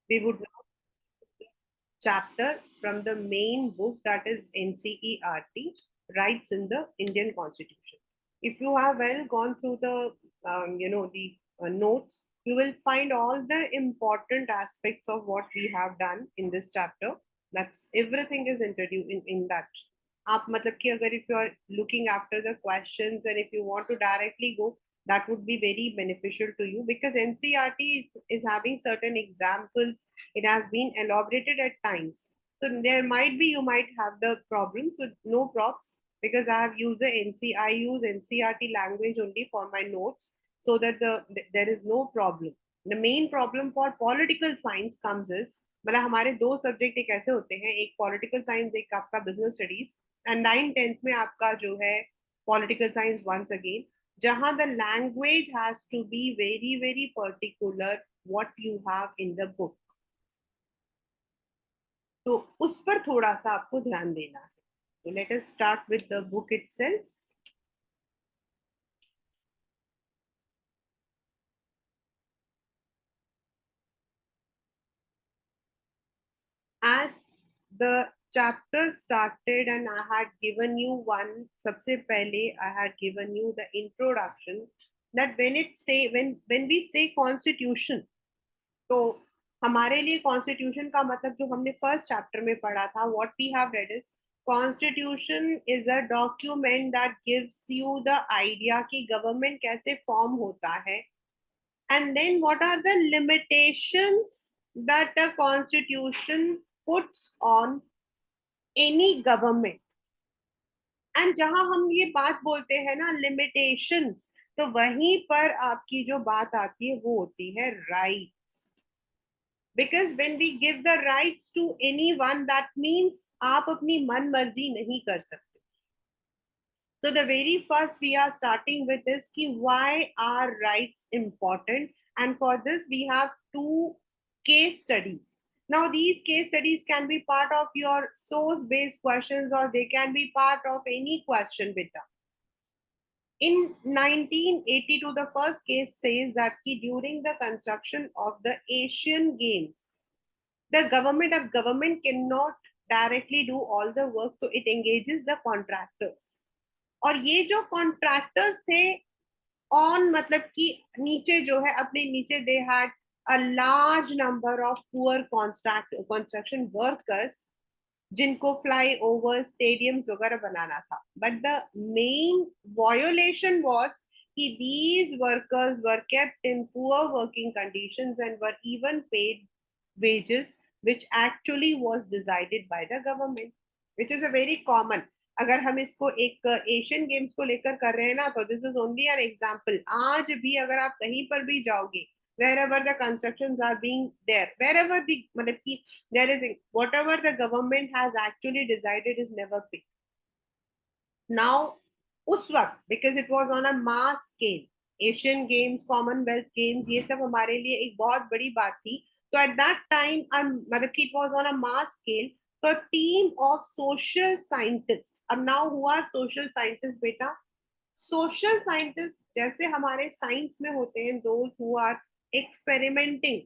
We would now chapter from the main book, that is NCERT, Rights in the Indian Constitution. If you have well gone through the notes, you will find all the important aspects of what we have done in this chapter. That's everything is introduced in that. आप मतलब कि अगर if you are looking after the questions and if you want to directly go, that would be very beneficial to you, because NCERT is having certain examples. It has been elaborated at times. So there might be, you might have the problems with no props, because I have used I use NCERT language only for my notes, so that there is no problem. The main problem for political science comes is, मतलब हमारे दो subject एक ऐसे होते हैं, एक political science, एक आपका बिजनेस स्टडीज, एंड 9th-10th में आपका जो है पॉलिटिकल साइंस वंस अगेन, जहां the language has to be very very particular what you have in the book. तो उस पर थोड़ा सा आपको ध्यान देना है. तो let us start with the book itself. As the chapter started and I had given you one, सबसे पहले I had given you the introduction, that when we say constitution, तो हमारे लिए कॉन्स्टिट्यूशन का मतलब जो हमने फर्स्ट चैप्टर में पढ़ा था, what we have read is constitution is a document that gives you the idea कि गवर्नमेंट कैसे फॉर्म होता है, and then what are the limitations that a constitution puts on any government. And जहां हम ये बात बोलते हैं ना लिमिटेशंस, तो वहीं पर आपकी जो बात आती है वो होती है right. Because when we give the rights to anyone, that means आप अपनी मन मर्जी नहीं कर सकते. So the very first we are starting with is कि why are rights important, and for this we have two case studies. Now these case studies can be part of your source based questions, or they can be part of any question beta. In 1982, the first case says that during the construction of the Asian Games, the government cannot directly do all the work, so it engages the contractors. और ये जो contractors थे, on मतलब कि नीचे जो है अपने नीचे they had a large number of poor construction workers जिनको फ्लाई ओवर स्टेडियम्स वगैरह बनाना था. But the main violation was कि these workers were kept in poor working conditions and were even paid wages which actually was decided by the government, which is a very common. अगर हम इसको एक Asian games को लेकर कर रहे हैं ना, तो this is only an example. आज भी अगर आप कहीं पर भी जाओगे, wherever the constructions are being there, wherever the there is whatever the government has actually decided is never paid. Now उस वक्त, because it was on a mass scale, Asian games, Commonwealth games, ये सब हमारे लिए एक बहुत बड़ी बात थी. तो एट दैट टाइम मतलब कि it was on a mass scale. तो टीम ऑफ सोशल साइंटिस्ट, अब now who are social scientist बेटा? सोशल साइंटिस्ट जैसे हमारे साइंस में होते हैं, those who are experimenting,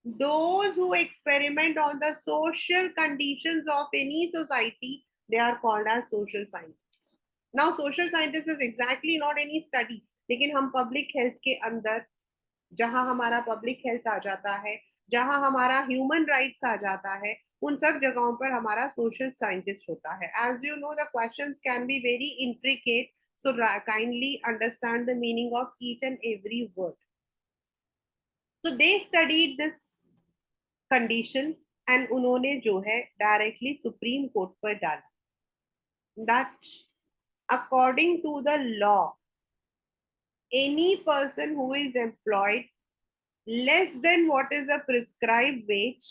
those who experiment on the social conditions of any society, they are called as social scientists. Now social scientist is exactly not any study, लेकिन हम public health के अंदर, जहां हमारा public health आ जाता है, जहां हमारा ह्यूमन राइट्स आ जाता है, उन सब जगहों पर हमारा सोशल साइंटिस्ट होता है. As you know the questions can be very intricate, so kindly understand the meaning of each and every word. So they studied this condition and उन्होंने जो है directly सुप्रीम कोर्ट पर डाला that according to the law, any person who is employed less than what is a prescribed wage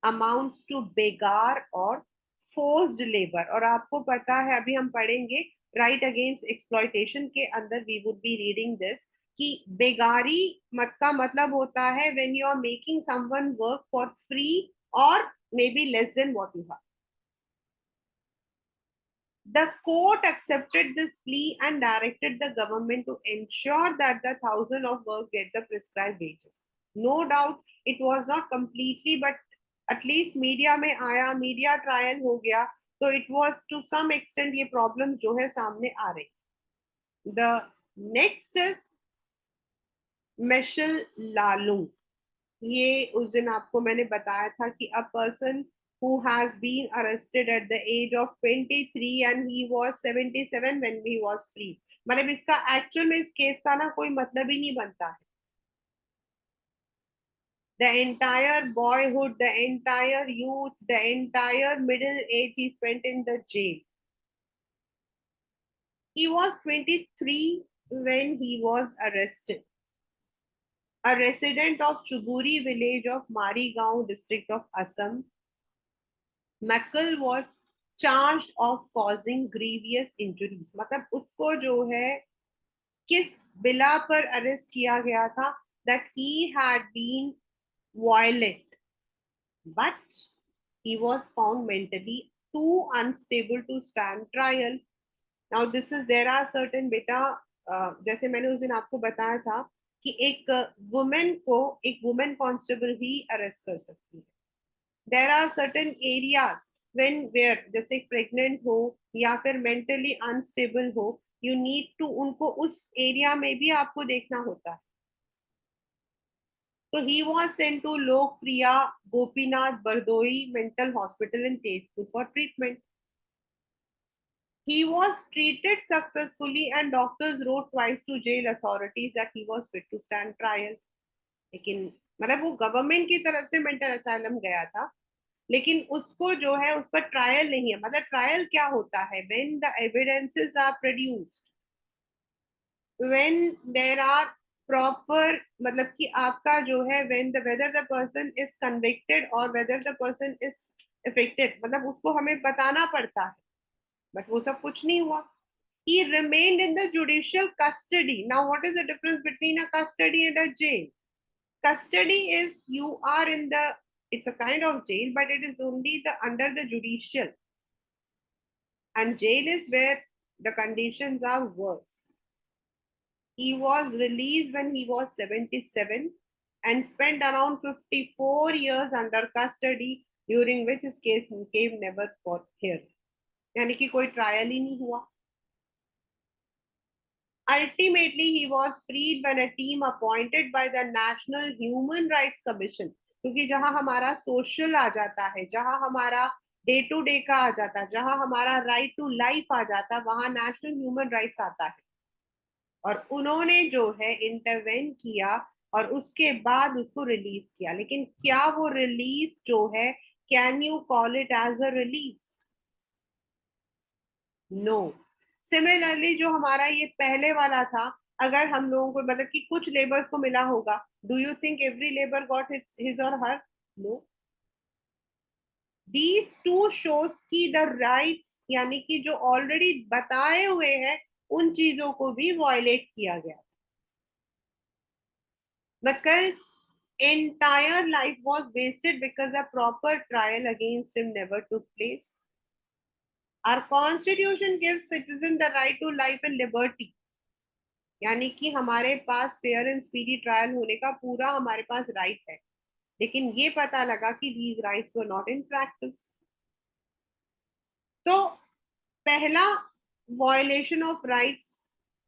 amounts to begar or forced labor. और आपको पता है, अभी हम पढ़ेंगे right against exploitation के अंदर, we would be reading this, कि बेगारी मत का मतलब होता है when you are making someone work for free or maybe less than what you have. The court accepted this plea and directed the government to ensure that the 1,000 of work get the prescribed wages. No doubt, it was not completely, but at least media में आया, media trial हो गया, तो it was to some extent ये problem जो है सामने आ रही. The next is Michel Lalung. ये उस दिन आपको मैंने बताया था कि a person who has been arrested at the age of 23 and he was 77 when he was free. मतलब इसका एक्चुअल में इस केस का ना कोई मतलब ही नहीं बनता है. The entire boyhood, the entire youth, the entire middle age he spent in the jail. He was 23 when he was arrested. A resident of Chuburi village of Marigaon district of Assam, Makal was charged of causing grievous injuries. मतलब उसको जो है किस बिला पर arrest किया गया था, that he had been violent, but he was found mentally too unstable to stand trial. Now this is, there are certain beta, जैसे मैंने उस दिन आपको बताया था कि एक वुमेन को एक वुमेन कांस्टेबल ही अरेस्ट कर सकती है. There are certain areas when where, जैसे प्रेग्नेंट हो या फिर मेंटली अनस्टेबल हो, यू नीड टू, उनको उस एरिया में भी आपको देखना होता है. So he was sent to Lokpriya Gopinath Bardoi Mental Hospital in Tezpur for treatment. He was treated successfully and doctors wrote twice to jail authorities that he was fit to stand trial. लेकिन मतलब वो government की तरफ से mental asylum गया था, लेकिन उसको जो है उस पर ट्रायल नहीं है. मतलब ट्रायल क्या होता है? When the evidences are produced, when there are proper, मतलब कि आपका जो है when the whether the person is convicted और whether the person is affected, मतलब उसको हमें बताना पड़ता है. बट वो सब कुछ नहीं हुआ. He remained in the judicial custody. Now, what is the difference between a custody and a jail? Custody is you are in the, it's a kind of jail, but it is only the under the judicial. And jail is where the conditions are worse. He was released when he was 77 and spent around 54 years under custody, during which his case came never got heard. यानी कि कोई trial ही नहीं हुआ. Ultimately, he was freed when a team appointed by the National Human Rights Commission, क्योंकि जहां हमारा social आ जाता है, जहां हमारा डे टू डे का आ जाता है, जहां हमारा राइट टू लाइफ आ जाता है, वहां नेशनल ह्यूमन राइट्स आता है. और उन्होंने जो है इंटरवेन किया और उसके बाद उसको रिलीज किया. लेकिन क्या वो रिलीज जो है, can you call it as a release? No. Similarly जो हमारा ये पहले वाला था, अगर हम लोगों को मतलब कि कुछ लेबर्स को मिला होगा, do you think every labour got his और हर? नो. दीज टू शोज की द राइट्स, यानी कि जो ऑलरेडी बताए हुए हैं उन चीजों को भी वायलेट किया गया. Michael's entire life was wasted because a proper trial against him never took place. Our constitution gives citizen the right to life and liberty. यानी कि हमारे पास फेयर एंड स्पीडी ट्रायल होने का पूरा हमारे पास राइट है. लेकिन ये पता लगा कि these rights were not in practice. तो पहला violation of rights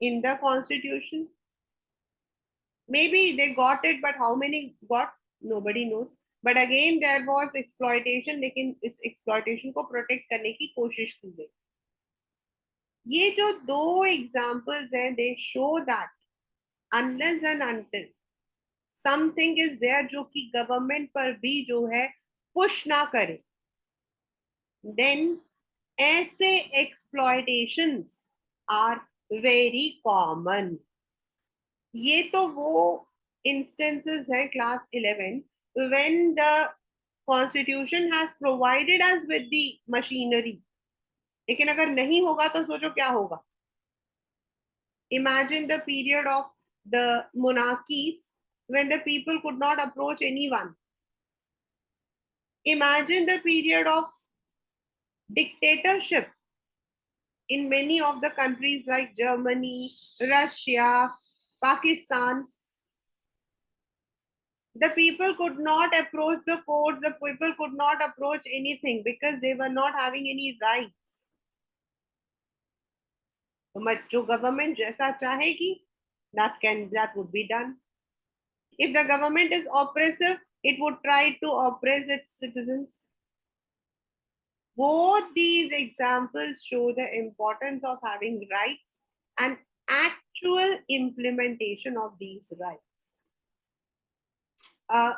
in the constitution, maybe they got it, but how many got, nobody knows. But again there was exploitation, लेकिन इस exploitation को protect करने की कोशिश की गई. ये जो दो एग्जाम्पल्स हैं, they show that unless and until something is there जो कि गवर्नमेंट पर भी जो है पुश ना करे, देन ऐसे एक्सप्लॉयटेशंस आर वेरी कॉमन. ये तो वो इंस्टेंसेस है class 11 when the constitution has provided us with the machinery, लेकिन अगर नहीं होगा तो सोचो क्या होगा. Imagine the period of the monarchies when the people could not approach anyone. Imagine the period of dictatorship in many of the countries like Germany, Russia, Pakistan. The people could not approach the courts, the people could not approach anything because they were not having any rights. तो जो government जैसा चाहेगी, that would be done. If the government is oppressive, it would try to oppress its citizens. Both these examples show the importance of having rights and actual implementation of these rights. A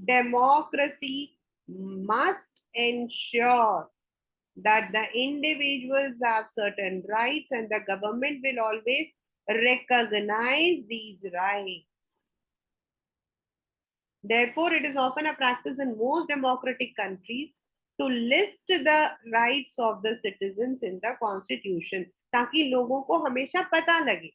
democracy must ensure that the individuals have certain rights and the government will always recognize these rights. Therefore, it is often a practice in most democratic countries to list the rights of the citizens in the constitution, ताकि लोगों को हमेशा पता लगे.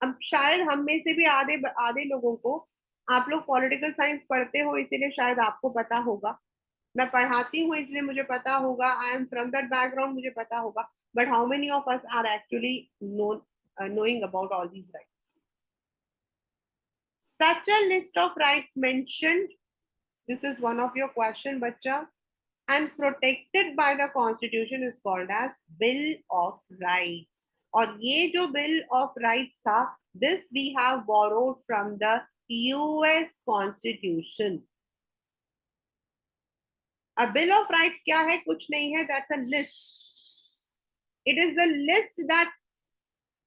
अब शायद हम में से भी आधे आधे लोगों को, आप लोग पॉलिटिकल साइंस पढ़ते हो इसीलिए शायद आपको पता होगा, मैं पढ़ाती हूँ इसलिए मुझे पता होगा, I am from that background, मुझे पता होगा, but how many of us are actually knowing about all these rights? Such a list of rights mentioned, this is one of your question, bacha, and protected by the constitution is called as Bill of Rights. और ये जो Bill of Rights था, this we have borrowed from the US Constitution. A Bill of Rights क्या है? कुछ नहीं है, that's a list. It is the list that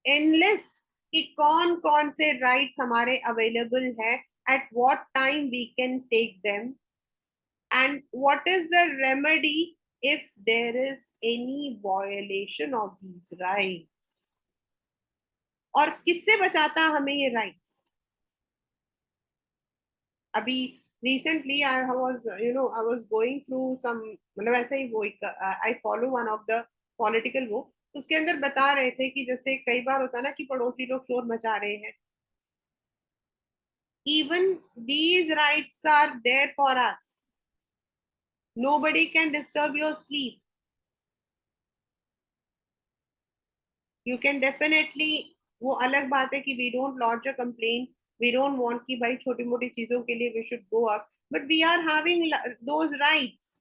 enlists कि कौन कौन से rights हमारे available है, at what time we can take them, and what is the remedy if there is any violation of these rights. और किससे बचाता हमें ये rights? अभी recently I was I was going through some, मतलब ऐसा ही वो एक I follow one of the political वो, उसके अंदर बता रहे थे कि जैसे कई बार होता ना कि पड़ोसी लोग शोर मचा रहे हैं, even these rights are there for us. Nobody can disturb your sleep. You can definitely, वो अलग बात है कि we don't lodge a complaint, we don't want कि भाई छोटी मोटी चीजों के लिए we should go up, but we are having those rights.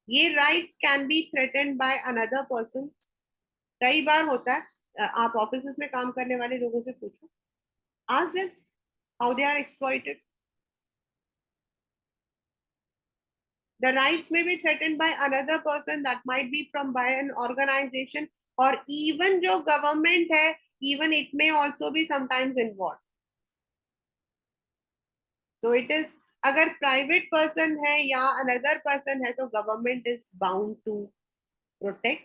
ये rights can be threatened by another person. कई बार होता है, आप ऑफिस में काम करने वाले लोगों से पूछो, ask them how they are exploited. The rights may be threatened by another person, that might be from by an organization, or even जो government है, even it may also be sometimes involved. So it is, अगर private person है या another person है तो government is bound to protect.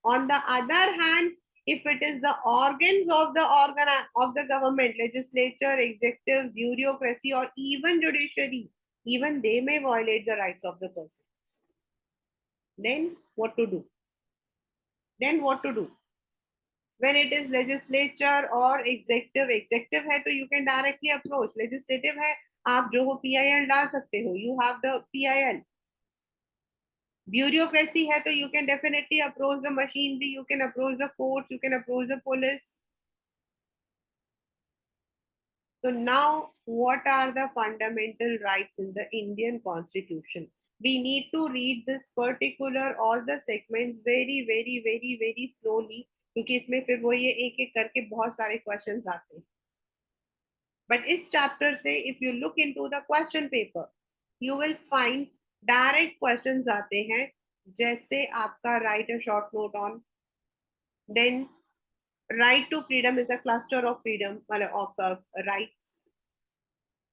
On the other hand, if it is the organs of the government, legislature, executive, bureaucracy, or even judiciary, even they may violate the rights of the persons. Then what to do? When it is legislature or executive है तो you can directly approach. Legislative है, आप जो हो PIL डाल सकते हो, you have the PIL. Bureaucracy है तो you can definitely approach the machinery, you can approach the courts, you can approach the police. So now, what are the fundamental rights in the Indian Constitution? We need to read this particular all the segments very very very very slowly, क्योंकि इसमें फिर वो ये एक एक करके बहुत सारे क्वेश्चंस आते हैं. But इस चैप्टर से if you look into the question paper, you will find direct questions आते हैं, जैसे आपका write a short note on, then right to freedom is a cluster of freedom of rights.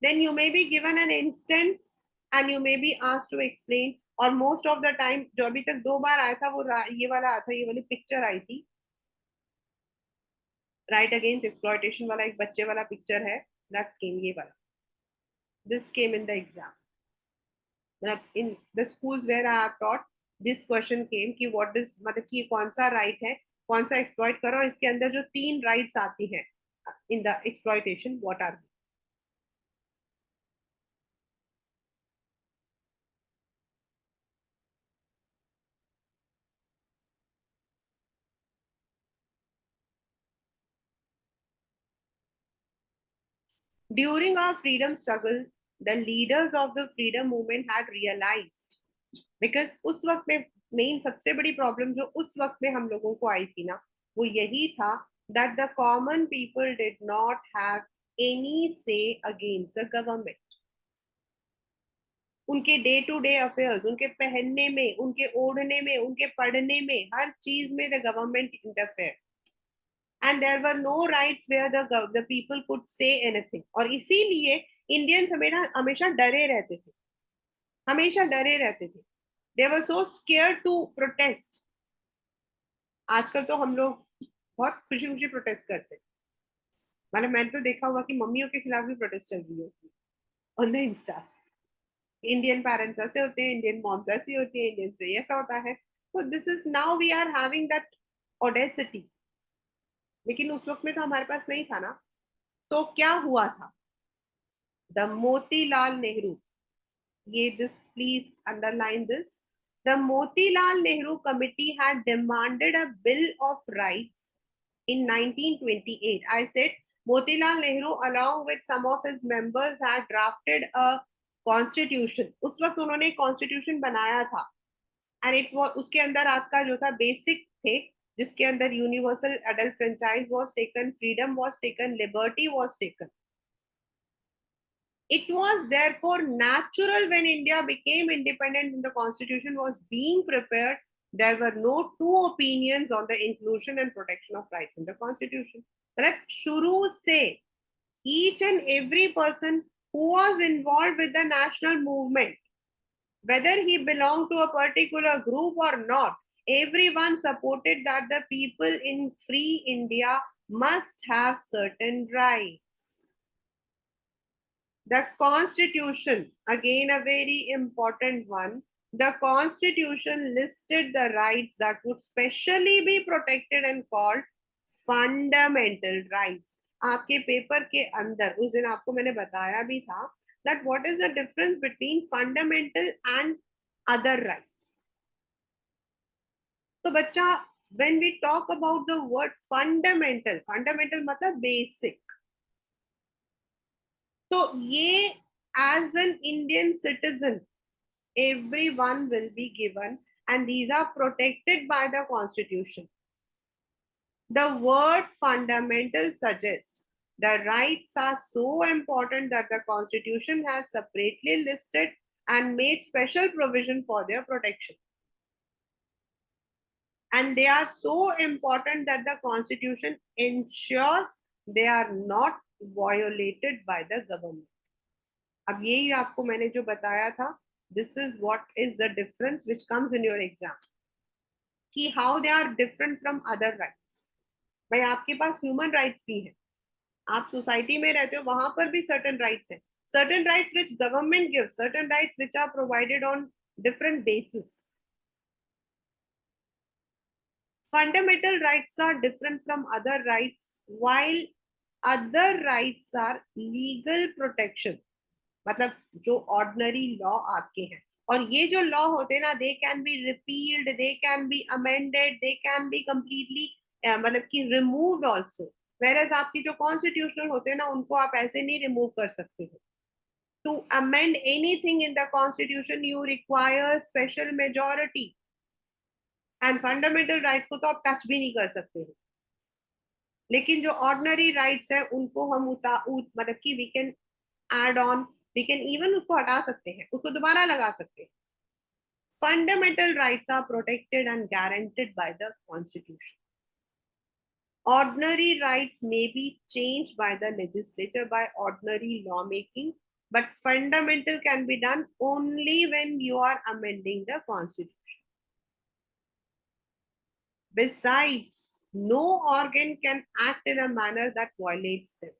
Then you may be given an instance and you may be asked to explain, और most of the time जो अभी तक 2 बार आया था वो ये वाला आया था, ये वाली पिक्चर आई थी, राइट अगेंस्ट एक्सप्लॉयटेशन वाला एक बच्चे वाला पिक्चर है, दैट केम, ये वाला, this came in the exam, मतलब in the schools where I have taught this question came कि व्हाट इज, मतलब कि कौन सा राइट है, कौन सा एक्सप्लॉइट करो, इसके अंदर जो 3 राइट्स आती हैं in the exploitation, what are. During our freedom struggle, the leaders of the freedom movement had realized, because उस वक्त में मेन सबसे बड़ी प्रॉब्लम जो उस वक्त में हम लोगों को आई थी ना, वो यही था that the common people did not have any say against the government. उनके डे टू डे अफेयर्स, उनके पहनने में, उनके ओढ़ने में, उनके पढ़ने में, हर चीज में the government interfere, and there were no rights where the people could say anything. और इसीलिए इंडियंस हमेशा डरे रहते थे, हमेशा डरे रहते थे. दे वर सो स्केयर्ड टू प्रोटेस्ट. आजकल तो हम लोग बहुत खुशी खुशी प्रोटेस्ट करते हैं. मतलब मैंने तो देखा हुआ कि मम्मियों के खिलाफ भी प्रोटेस्ट चल रही होती है on the Insta. Indian parents ऐसे होते हैं, इंडियन मॉम्स ऐसी होती है, इंडियन से ऐसा होता है. तो this is now we are having that audacity. लेकिन उस वक्त में तो हमारे पास नहीं था ना. तो क्या हुआ था? द मोतीलाल नेहरू, ये this please underline this, the Motilal Nehru committee had demanded a bill of rights in 1928. I said Motilal Nehru along with some of his members had drafted a constitution. उस वक्त उन्होंने कॉन्स्टिट्यूशन बनाया था, एंड इट वाज, उसके अंदर आपका जो था बेसिक थे, जिसके अंदर universal adult franchise was taken, freedom was taken, liberty was taken. It was therefore natural when India became independent and the constitution was being prepared, there were no two opinions on the inclusion and protection of rights in the constitution. But shuru se, each and every person who was involved with the national movement, whether he belonged to a particular group or not, everyone supported that the people in free India must have certain rights. The Constitution, again a very important one, the Constitution listed the rights that would specially be protected and called fundamental rights. आपके paper के अंदर उस दिन आपको मैंने बताया भी था that what is the difference between fundamental and other rights. तो बच्चा, when we talk about the word fundamental, fundamental मतलब basic. तो ये as an Indian citizen, everyone will be given, and these are protected by the Constitution. The word fundamental suggests the rights are so important that the Constitution has separately listed and made special provision for their protection. And they are so important that the Constitution ensures they are not violated by the government. अब यही आपको मैंने जो बताया था, this is what is the difference which comes in your exam, कि how they are different from other rights. भाई आपके पास ह्यूमन राइट्स भी हैं, आप सोसाइटी में रहते हो, वहां पर भी सर्टेन राइट्स हैं, certain rights which government gives, certain rights which are provided on different basis. Fundamental rights are different from other rights, while other rights are legal protection. मतलब जो ऑर्डिनरी लॉ आपके हैं, और ये जो लॉ होते हैं ना, they can be repealed, they can be amended, they can be completely मतलब कि रिमूव्ड आल्सो. वेयर एज आपकी जो कॉन्स्टिट्यूशनल होते हैं ना, उनको आप ऐसे नहीं रिमूव कर सकते हो. To amend anything in the constitution you require special majority, and fundamental rights को तो आप टच भी नहीं कर सकते हो. लेकिन जो ऑर्डिनरी राइट्स है उनको हम मतलब कि we can add on, we can even उसको हटा सकते हैं, उसको दोबारा लगा सकते हैं. Fundamental rights are protected and guaranteed by the Constitution. Ordinary rights may be changed by the legislature by ordinary lawmaking, but fundamental can be done only when you are amending the Constitution. Besides, no organ can act in a manner that violates them.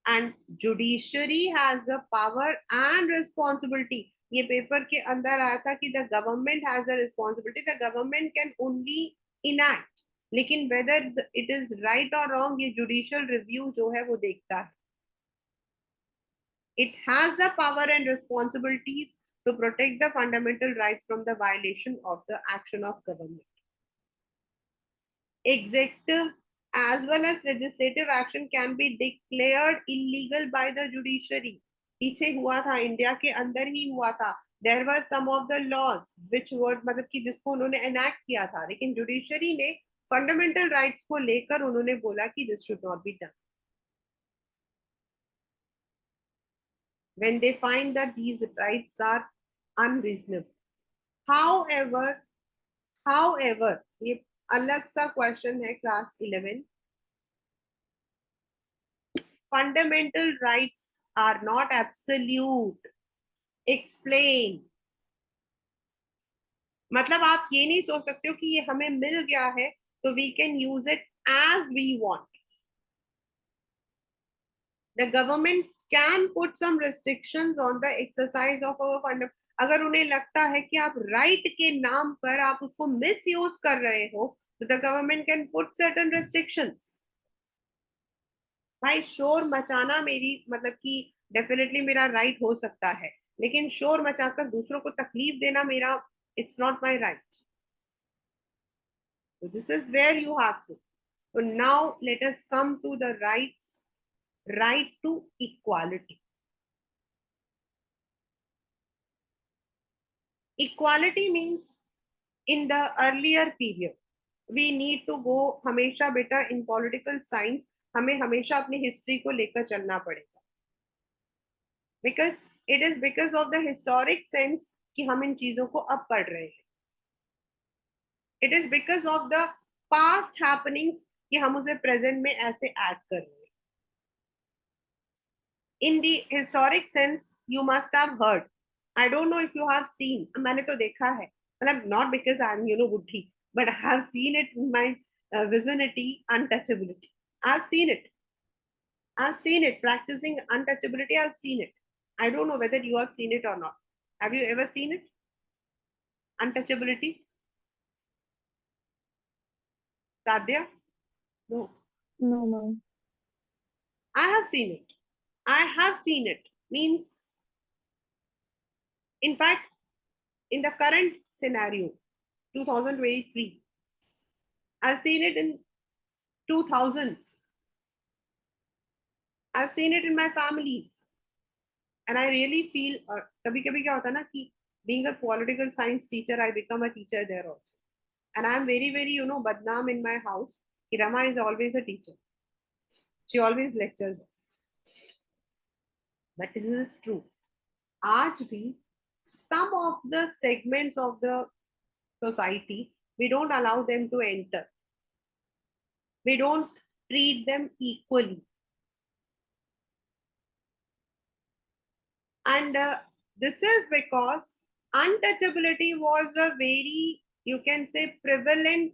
And judiciary has the power and responsibility. ये paper के अंदर आया था कि the government has a responsibility, the government can only enact, लेकिन whether it is right or wrong ये judicial review जो है वो देखता है. It has the power and responsibilities to protect the fundamental rights from the violation of the action of government. Executive as well as legislative action can be declared illegal by the judiciary. पीछे हुआ था, India के अंदर ही हुआ था. There were some of the laws which were, मतलब कि जिसको उन्होंने एनैक्ट किया था, लेकिन जुडिशरी ने फंडामेंटल राइट्स को लेकर उन्होंने बोला कि this should not be done. When they find that these rights are unreasonable. However, however, ये अलग सा क्वेश्चन है class 11. Fundamental rights are not absolute. Explain. मतलब आप ये नहीं सोच सकते हो कि ये हमें मिल गया है तो we can use it as we want. The government can put some restrictions on the exercise of our fund. अगर उन्हें लगता है कि आप राइट के नाम पर आप उसको मिस यूज कर रहे हो, तो the government can put certain restrictions. भाई शोर मचाना मेरी, मतलब कि डेफिनेटली मेरा राइट हो सकता है, लेकिन शोर मचाकर दूसरों को तकलीफ देना मेरा, it's not my right. So this is where you have to. So now let us come to the rights, right to equality. Equality means in the earlier period, we need to go, हमेशा बेटा in political science हमें हमेशा अपनी history को लेकर चलना पड़ेगा, because it is because of the historic sense कि हम इन चीजों को अब पढ़ रहे हैं. It is because of the past happenings कि हम उसे present में ऐसे add कर रहे हैं. In the historic sense, you must have heard. I don't know if you have seen. मैंने तो देखा है. मतलब not because I'm बुद्धि, but I have seen it in my vicinity, untouchability. I've seen it. I've seen it practicing untouchability. I've seen it. I don't know whether you have seen it or not. Have you ever seen it? Untouchability. Sadhya? No. No, ma'am. I have seen it. I have seen it. Means, in fact, in the current scenario, 2023, I've seen it in 2000s. I've seen it in my families. And I really feel, कभी कभी क्या होता है ना कि being a political science teacher, I become a teacher there also. And I'm very, very, badnaam in my house. Rama is always a teacher. She always lectures us. But this is true. आज भी some of the segments of the society, we don't allow them to enter. We don't treat them equally. And this is because untouchability was a very, you can say, prevalent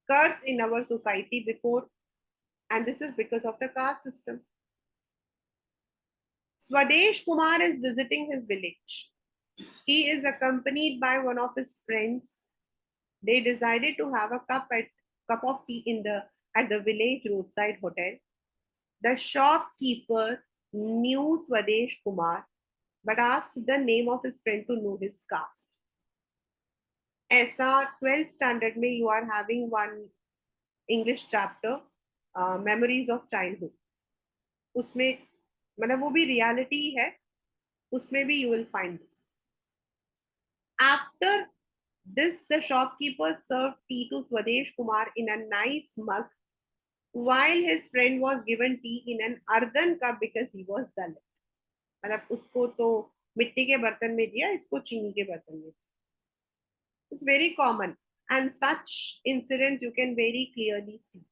curse in our society before. And this is because of the caste system. Swadesh Kumar is visiting his village. He is accompanied by one of his friends. They decided to have a cup of tea at the village roadside hotel. The shopkeeper knew Swadesh Kumar but asked the name of his friend to know his caste. ऐसा 12th standard में you are having one English chapter, memories of childhood. उसमें मतलब वो भी reality है, उसमें भी you will find this. After this, the shopkeeper served tea to Swadesh Kumar in a nice mug, while his friend was given tea in an earthen cup because he was Dalit. मतलब उसको तो मिट्टी के बर्तन में दिया, इसको चीनी के बर्तन में. It's very common, and such incidents you can very clearly see.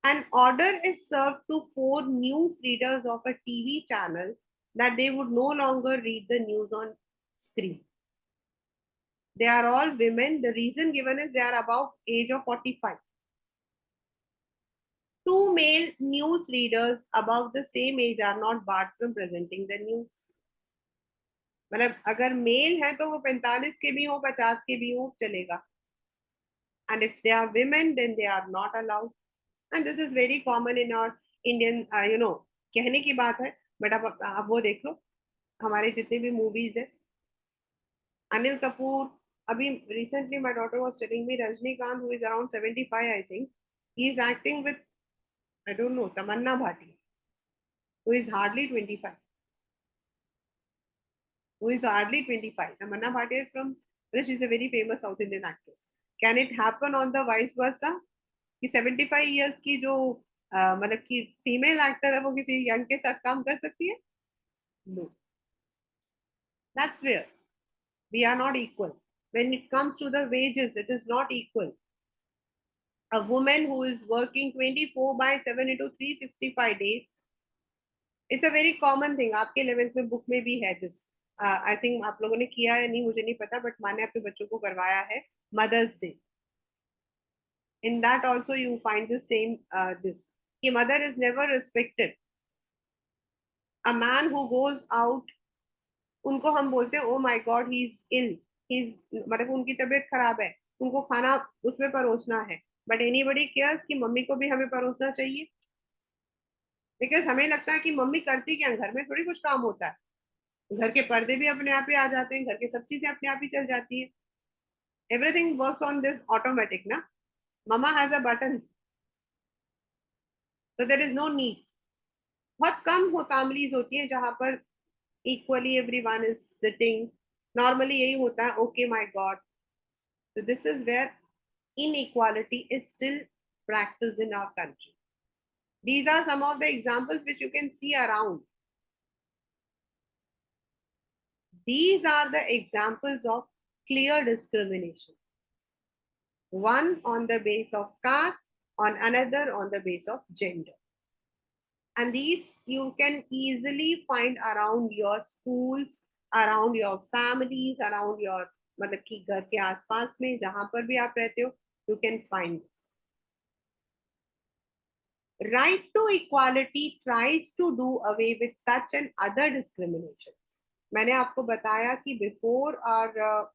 An order is served to 4 news readers of a TV channel that they would no longer read the news on screen. They are all women. The reason given is they are above age of 45. 2 male news readers above the same age are not barred from presenting the news. मतलब अगर mail है तो वो 45 के भी हो, 50 के भी हो, चलेगा. And if they are women, then they are not allowed. And this is very common in our Indian, कहने की बात है, बट अब वो देख लो हमारे जितने भी मूवीज है. अनिल कपूर, अभी recently my daughter was telling me Rajnikant, who is around 75, I think, he is acting with, I don't know, Tamanna Bhatia. who is hardly 25, who is hardly 25. Tamanna Bhatia is from, well, she's a very famous South Indian actress. Can it happen on the vice versa? कि 75 years की जो मतलब कि female actor है वो किसी young के साथ काम कर सकती है? No. That's where we are not equal. When it comes to the wages, it is not equal. A woman who is working 24 by 7 into 365 days, it's a very common thing. आपके 11th में book में भी है this. I think आप लोगों ने किया है नहीं मुझे नहीं पता बट मैंने अपने बच्चों को करवाया है Mother's Day. In that also you find the same this. कि mother is never respected. A man who goes out, उनको हम बोलते हैं oh my God he is ill, he is मतलब उनकी तबीयत खराब है, उनको खाना उसमें परोसना है, बट एनीबडी केयर्स कि मम्मी को भी हमें परोसना चाहिए? बिकॉज हमें लगता है कि मम्मी करती क्या, घर में थोड़ी कुछ काम होता है, घर के पर्दे भी अपने आप ही आ जाते हैं, घर के सब चीजें अपने आप ही चल जाती है. Everything works on this automatic ना. Mama has a button, so there is no need. बहुत कम हो फैमिलीज होती है जहां पर equally everyone is sitting. Normally यही होता है, okay my god. So this is where inequality is still practiced in our country. These are some of the examples which you can see around. These are the examples of clear discrimination. One on the base of caste, on another on the base of gender. And these you can easily find around your schools, around your families, around your मतलब कि घर के आसपास में जहां पर भी आप रहते हो, you can find this. Right to equality tries to do away with such and other discriminations. मैंने आपको बताया कि before our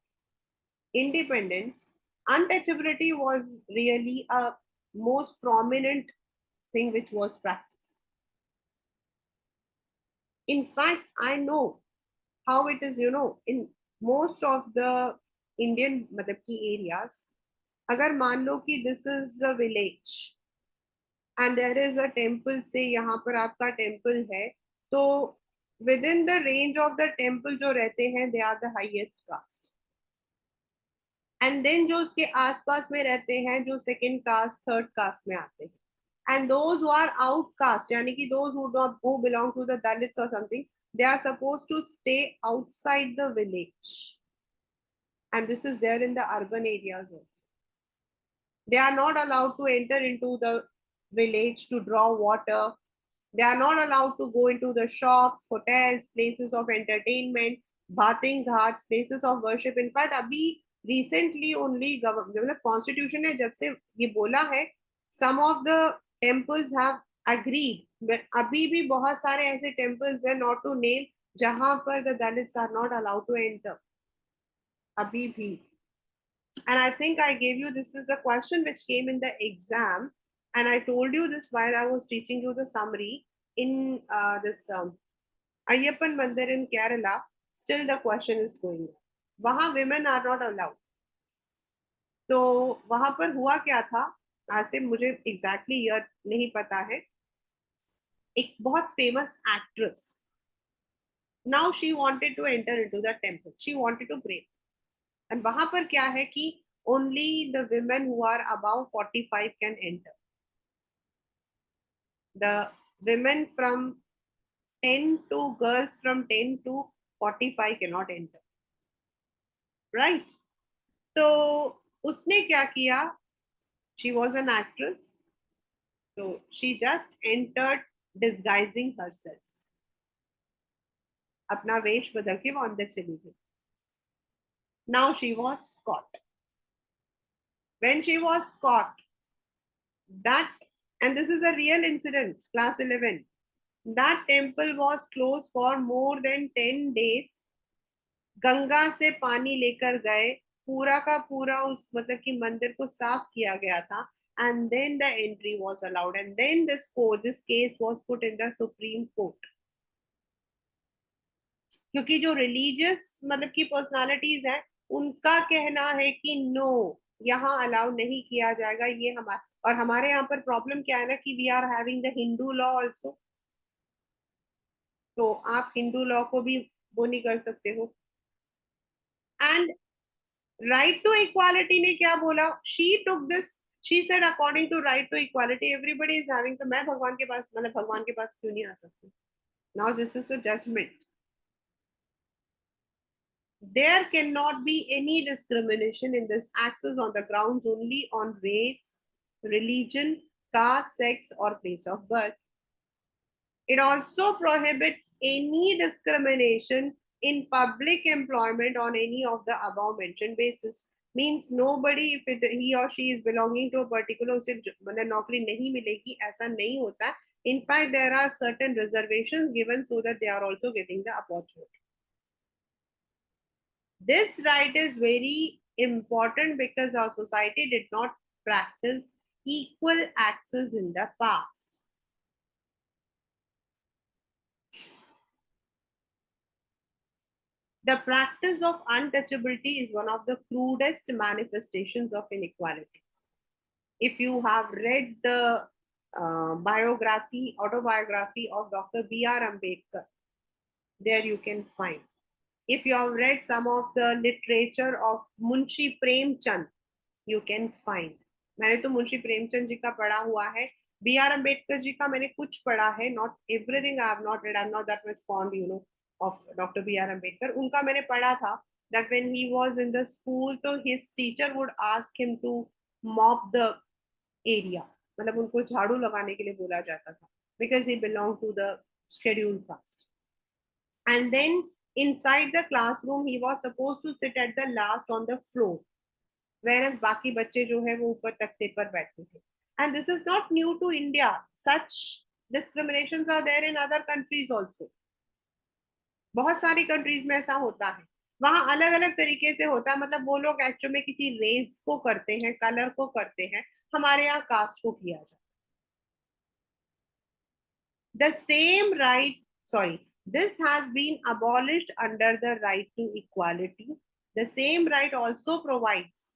independence, untouchability was really a most prominent thing which was practiced. In fact, I know how it is, in most of the Indian मतलब की areas, अगर मान लो कि this is a village and there is a temple, से यहाँ पर आपका temple है, तो within the range of the temple जो रहते हैं they are the highest caste. And then जो उसके आसपास में रहते हैं जो second caste, third caste में आते हैं. And those who are outcast, यानी कि those who belong to the Dalits or something, they are supposed to stay outside the village. And this is there in the urban areas also. They are not allowed to enter into the village to draw water. They are not allowed to go into the shops, hotels, places of entertainment, bathing ghats, places of worship. In fact, अभी recently only मतलब constitution ने जब से ये बोला है, some of the temples have agreed. But अभी भी बहुत सारे ऐसे temples हैं, not to name, जहां पर the Dalits are not allowed to enter. अभी भी. And I think I gave you, this is a question which came in the exam. And I told you this while I was teaching you the summary in this Ayyappan Mandir in Kerala. Still the question is going on. वहां women are not allowed. तो वहां पर हुआ क्या था, आज से मुझे exactly ईयर नहीं पता है. एक बहुत famous actress, now she wanted to enter into the temple, she wanted to pray. And वहां पर क्या है कि only the women who are above 45 can enter. The women from 10 to girls from 10 to 45 cannot enter. Right? So उसने क्या किया? She was an actress. So she just entered disguising herself. अपना वेश बदल के वो अंदर चली गई. Now she was caught. When she was caught, that, and this is a real incident, class 11, that temple was closed for more than 10 days. Ganga से पानी लेकर गए, पूरा का पूरा उस मतलब कि मंदिर को साफ किया गया था. And then the entry was allowed, and then this case was put in the Supreme Court. क्योंकि जो रिलीजियस मतलब की पर्सनालिटीज है, उनका कहना है कि नो, यहाँ अलाउ नहीं किया जाएगा, ये हमारा. और हमारे यहाँ पर प्रॉब्लम क्या है ना कि we are having the Hindu law also. तो आप हिंदू लॉ को भी वो नहीं कर सकते हो. एंड राइट टू इक्वालिटी ने क्या बोला? She took this, she said according to right to equality everybody is having, तो मैं भगवान के पास, मतलब भगवान के पास क्यों नहीं आ सकती? Now this is a judgement. There cannot be any discrimination in this access on the grounds only on race, religion, caste, sex, or place of birth. It also prohibits any discrimination in public employment on any of the above mentioned basis. Means nobody, if he or she is belonging to a particular, उसे मतलब नौकरी नहीं मिलेगी, ऐसा नहीं होता. In fact, there are certain reservations given so that they are also getting the opportunity. This right is very important because our society did not practice equal access in the past. The practice of untouchability is one of the crudest manifestations of inequality. If you have read the autobiography of Dr. B.R. Ambedkar, there you can find. If you have read some of the literature of Munshi Premchand, you can find. मैंने तो मुंशी प्रेमचंद जी का पढ़ा हुआ है. B R Ambedkar ji का मैंने कुछ पढ़ा है, not everything I have not read, I am not that much fond of doctor B R Ambedkar. उनका मैंने पढ़ा था that when he was in the school, तो his teacher would ask him to mop the area, मतलब उनको झाड़ू लगाने के लिए बोला जाता था, because he belonged to the scheduled caste. And then inside the classroom he was supposed to sit at the last on the floor, whereas बाकी बच्चे जो है वो ऊपर तख्ते पर बैठते थे. And this is not new to India. Such discriminations are there in other countries also. बहुत सारी कंट्रीज में ऐसा होता है. वहां अलग अलग तरीके से होता है, मतलब वो लोग एक्चुअली में किसी रेस को करते हैं, कलर को करते हैं, हमारे यहाँ कास्ट को किया जाता है. The same right, sorry, this has been abolished under the right to equality. The same right also provides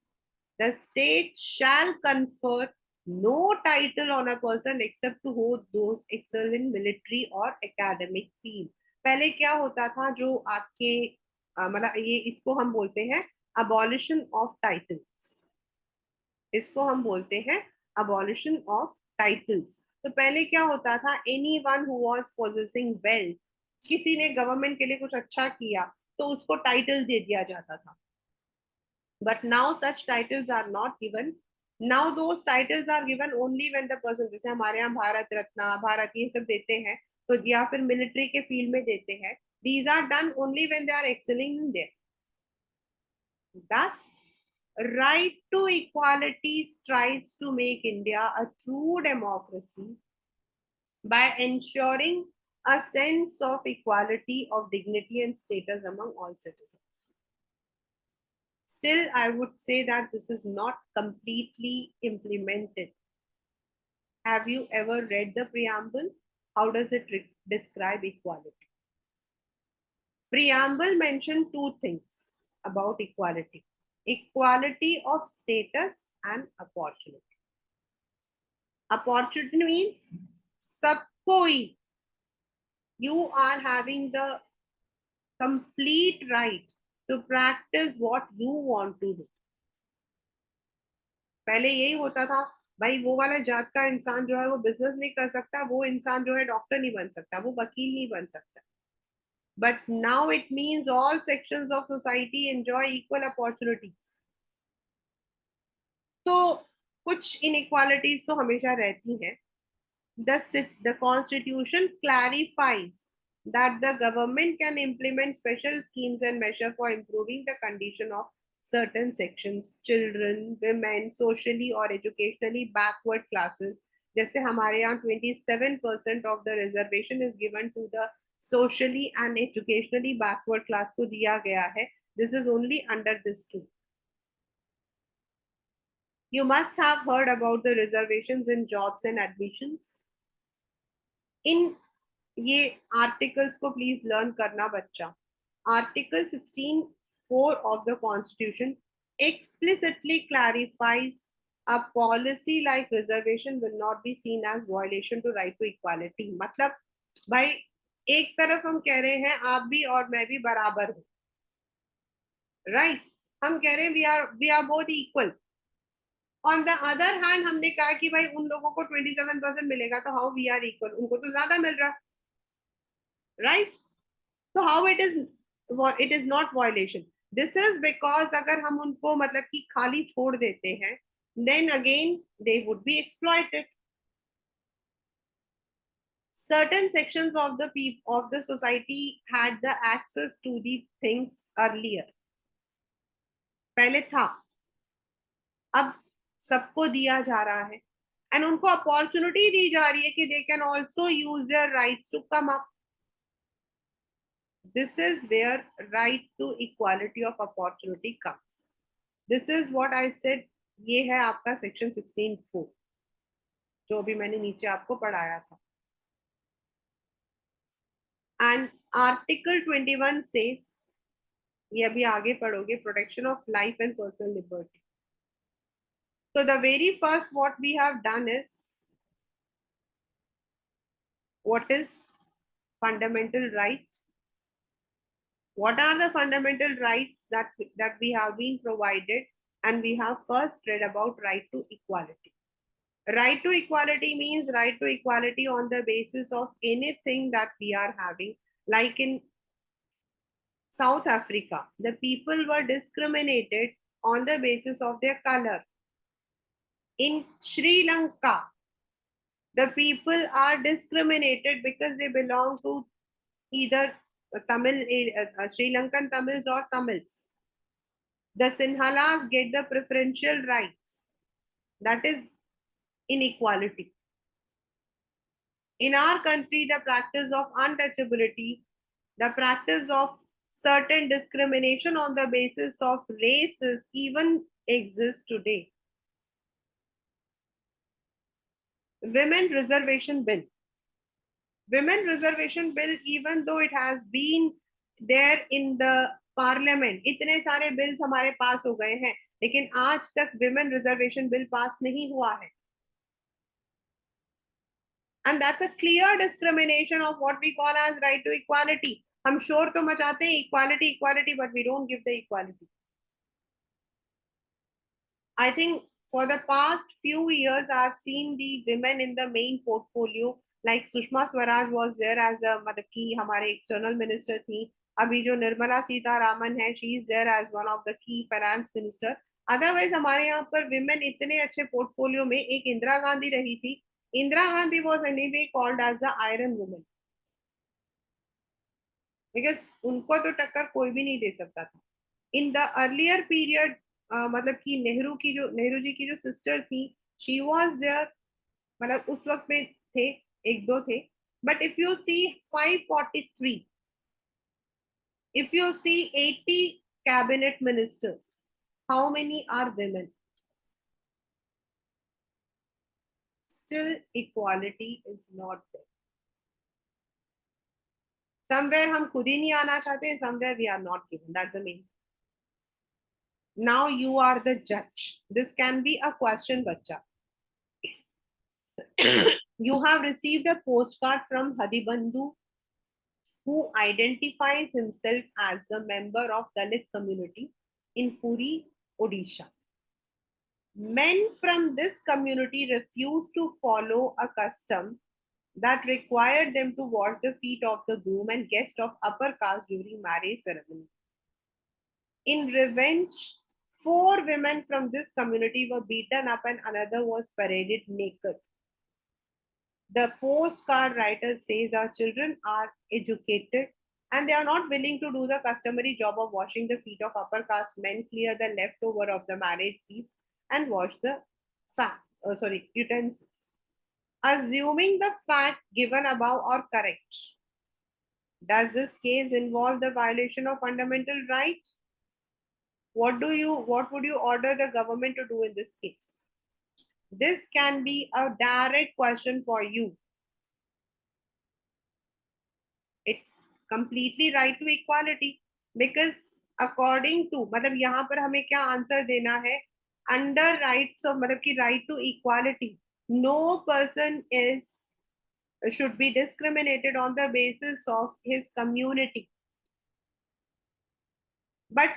the state shall confer no title on a person except to hold those excel in military or academic field. पहले क्या होता था, जो आपके मतलब ये इसको हम बोलते हैं abolition of titles. इसको हम बोलते हैं abolition of titles. तो पहले क्या होता था, anyone who was possessing wealth, किसी ने गवर्नमेंट के लिए कुछ अच्छा किया तो उसको टाइटल दे दिया जाता था. But now such titles are not given. Now those titles are given only when the person, जैसे हमारे यहाँ भारत रत्न, भारत ये सब देते हैं, तो या फिर मिलिट्री के फील्ड में देते हैं. These are done only when they are excelling in there. Thus, right to equality strives to make India a true democracy by ensuring a sense of equality of dignity and status among all citizens. Still, I would say that this is not completely implemented. Have you ever read the preamble? How does it describe equality? Preamble mentioned two things about equality: equality of status and opportunity. Opportunity means sabkoi, you are having the complete right to practice what you want to do. पहले यही होता था, भाई वो वाला जात का इंसान जो है वो बिजनेस नहीं कर सकता, वो इंसान जो है डॉक्टर नहीं बन सकता, वो वकील नहीं बन सकता. But now it means all sections of society enjoy equal opportunities. तो कुछ इनइक्वालिटीज तो हमेशा रहती हैं. The Constitution clarifies that the government can implement special schemes and measures for improving the condition of certain sections, children, women, socially or educationally backward classes. जैसे हमारे यहाँ 27% of the reservation is given to the socially and educationally backward class को दिया गया है. This is only under this scheme. You must have heard about the reservations in jobs and admissions. इन ये articles को please learn करना बच्चा. Article 16(4) of the Constitution explicitly clarifies a policy like reservation will not be seen as violation to right to equality. मतलब भाई एक तरफ हम कह रहे हैं आप भी और मैं भी बराबर हूं, राइट, हम कह रहे हैं we are both equal. On the other hand हमने कहा कि भाई उन लोगों को 27% मिलेगा, तो हाउ वी आर इक्वल, उनको तो ज्यादा मिल रहा है, राइट। तो how it is not violation. This is because अगर हम उनको मतलब कि खाली छोड़ देते हैं, then again they would be exploited. Certain sections of the people of the society had the access to the things earlier, पहले था, अब सबको दिया जा रहा है, एंड उनको अपॉर्चुनिटी दी जा रही है कि they can also use their rights to come up. This is where right to equality of opportunity comes. This is what I said. ये है आपका सेक्शन 16(4) जो भी मैंने नीचे आपको पढ़ाया था। एंड आर्टिकल 21 से, ये अभी आगे पढ़ोगे, protection of life and personal liberty. So the very first what we have done is, what is fundamental right? What are the fundamental rights that we have been provided? And we have first read about right to equality. Right to equality means right to equality on the basis of anything that we are having. Like in South Africa, the people were discriminated on the basis of their color. In Sri Lanka, the people are discriminated because they belong to either Tamil, Sri Lankan Tamils or Tamils. The Sinhalas get the preferential rights. That is inequality. In our country, the practice of untouchability, the practice of certain discrimination on the basis of races even exists today. Women Reservation Bill. Women Reservation Bill, even though it has been there in the parliament, इतने सारे bills हमारे पास हो गए हैं, लेकिन आज तक women reservation bill pass नहीं हुआ है। And that's a clear discrimination of what we call as right to equality. हम शोर तो मचाते हैं equality equality, but we don't give the equality. I think for the past few years, I've seen the women in the main portfolio. Like Sushma Swaraj was there as a मतलब कि हमारे external minister थी। अभी जो निर्मला सीतारामन है, she is there as one of the key finance minister. Otherwise हमारे यहाँ पर women इतने अच्छे portfolio में एक इंदिरा गांधी रही थी। Indira Gandhi was anyway called as the iron woman, because उनको तो टक्कर कोई भी नहीं दे सकता था। इन द अर्लियर पीरियड, मतलब कि नेहरू जी की जो सिस्टर थी, शी वॉज देयर, मतलब उस वक्त में थे, एक दो थे। But if you see 543, if you see 80 cabinet ministers, how many are women? Still equality is not there. Somewhere हम खुद ही नहीं आना चाहते, somewhere we are not given. That's the main. Now you are the judge. This can be a question, bacha. You have received a postcard from Hadibandhu, who identifies himself as a member of Dalit community in Puri, Odisha. Men from this community refused to follow a custom that required them to wash the feet of the groom and guest of upper caste during marriage ceremony. In revenge, 4 women from this community were beaten up and another was paraded naked. The postcard writer says our children are educated and they are not willing to do the customary job of washing the feet of upper caste men, clear the leftover of the marriage feast, and wash the utensils. Assuming the fact given above are correct, does this case involve the violation of fundamental right? What would you order the government to do in this case? This can be a direct question for you. It's completely right to equality, because according to, मतलब यहाँ पर हमें क्या answer देना है? Under rights of, मतलब कि right to equality, no person is should be discriminated on the basis of his community. But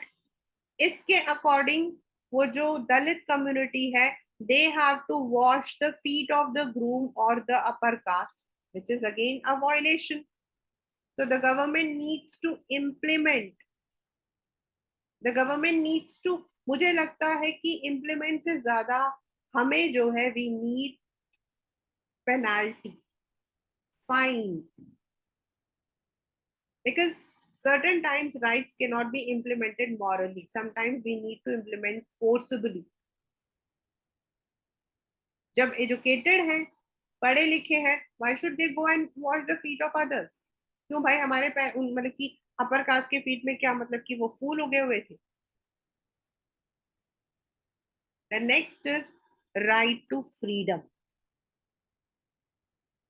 इसके according वो जो दलित community है, they have to wash the feet of the groom or the upper caste, which is again a violation. So the government needs to implement. The government needs to, मुझे लगता है कि implement से ज्यादा हमें जो है we need penalty, fine, because certain times rights cannot be implemented morally. Sometimes we need to implement forcibly. जब एजुकेटेड हैं, पढ़े लिखे हैं, why should they go and wash the feet of others? क्यों भाई हमारे पैर मतलब कि अपर कास्ट के फीट में क्या मतलब कि वो फूल उगे हुए थे? The next is right to freedom.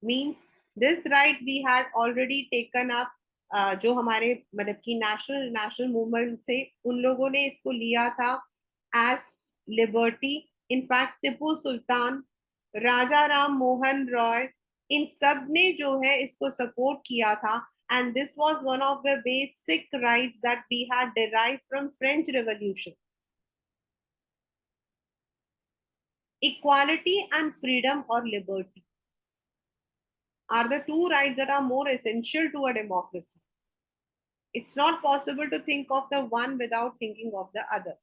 Means this right we had already taken up. जो हमारे मतलब कि नेशनल मूवमेंट से उन लोगों ने इसको लिया था as liberty. In fact Tipu Sultan, Raja Ram Mohan Roy, इन सब ने जो है इसको सपोर्ट किया था. And this was one of the basic rights that we had derived from French revolution. Equality and freedom और liberty are the two rights that are more essential to a democracy. It's not possible to think of the one without thinking of the other.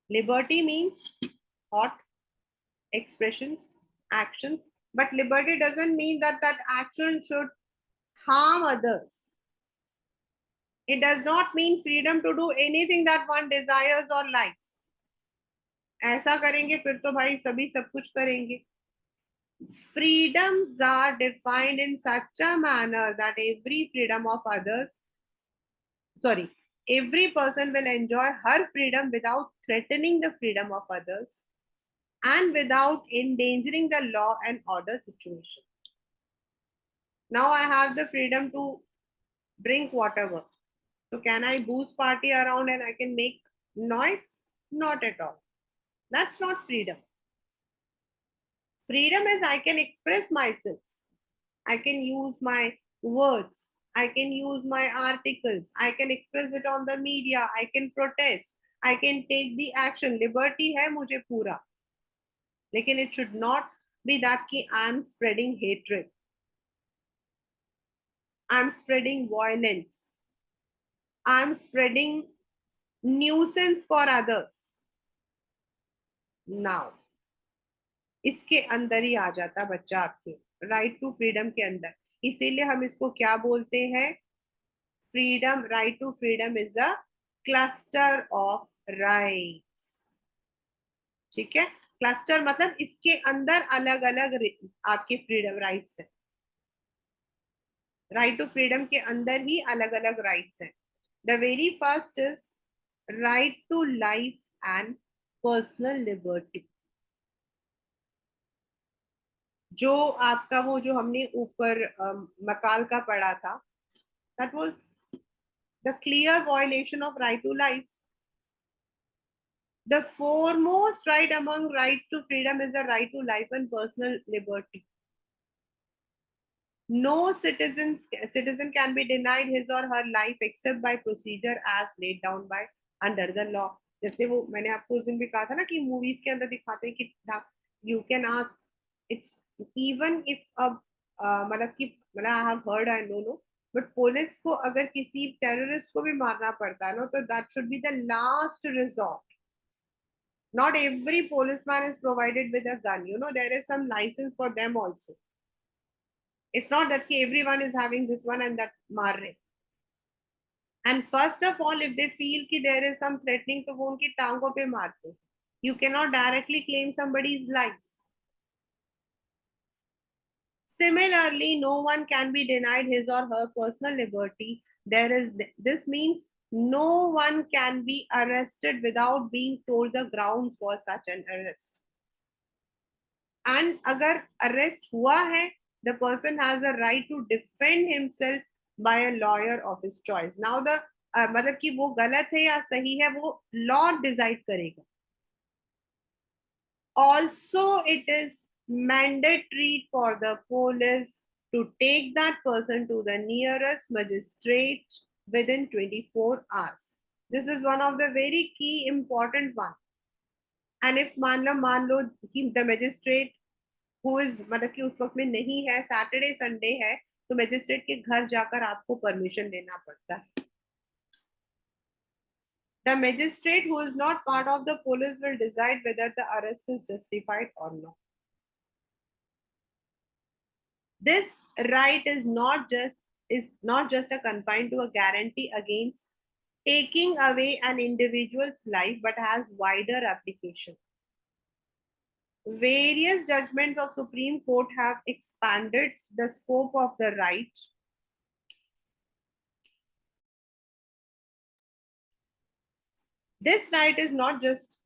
Liberty means thought, expressions, actions, but liberty doesn't mean that that action should harm others. It does not mean freedom to do anything that one desires or likes. ऐसा करेंगे फिर तो भाई सभी सब कुछ करेंगे. Freedoms are defined in such a manner that every person will enjoy her freedom without threatening the freedom of others and without endangering the law and order situation. Now I have the freedom to drink whatever. So can I boost party around and I can make noise? Not at all. That's not freedom. Freedom is I can express myself. I can use my words. I can use my articles. I can express it on the media. I can protest. I can take the action. Liberty है मुझे पूरा. लेकिन it should not be that कि I'm spreading hatred. I'm spreading violence. I'm spreading nuisance for others. Now, इसके अंदर ही आ जाता बच्चा आपके राइट टू फ्रीडम के अंदर. इसीलिए हम इसको क्या बोलते हैं? Freedom. Right to freedom is a cluster of rights. ठीक है, क्लस्टर मतलब इसके अंदर अलग अलग आपके फ्रीडम राइट्स हैं. राइट टू फ्रीडम के अंदर ही अलग अलग राइट्स हैं. The very first is right to life and personal liberty. जो आपका वो जो हमने ऊपर मकाल का पढ़ा था, that was the clear violation of right to life. The foremost right among rights to freedom is the right to life and personal liberty. No citizen can be denied his or her life except by procedure as laid down by under the law. जैसे वो मैंने आपको उस दिन भी कहा था ना कि मूवीज के अंदर दिखाते हैं कि you can ask. It's even if मतलब कि मतलब I have heard, I know, but police को अगर किसी टेररिस्ट को भी मारना पड़ता है ना, तो that should be the last resort. Not every policeman is provided with a gun. You know, there is some license for them also. It's not that everyone is having this one and that मार रहे. And first of all, if they feel कि there is some threatening, तो वो उनकी टांगों पे मारते. You cannot directly claim somebody's life. Similarly, no one can be denied his or her personal liberty. This means no one can be arrested without being told the grounds for such an arrest. And अगर arrest हुआ है, the person has a right to defend himself by a lawyer of his choice. Now the मतलब कि वो गलत है या सही है वो law decide करेगा. Also, it is mandatory for the police to take that person to the nearest magistrate within 24 hours. This is one of the very key important one. And if मान लो कि the magistrate who is मतलब कि उस वक्त में नहीं है, Saturday Sunday है, तो मैजिस्ट्रेट के घर जाकर आपको परमिशन लेना पड़ता है. The magistrate who is not part of the police will decide whether the arrest is justified or not. This right is not just a confined to a guarantee against taking away an individual's life, but has wider application. Various judgments of Supreme Court have expanded the scope of the right. This right is not just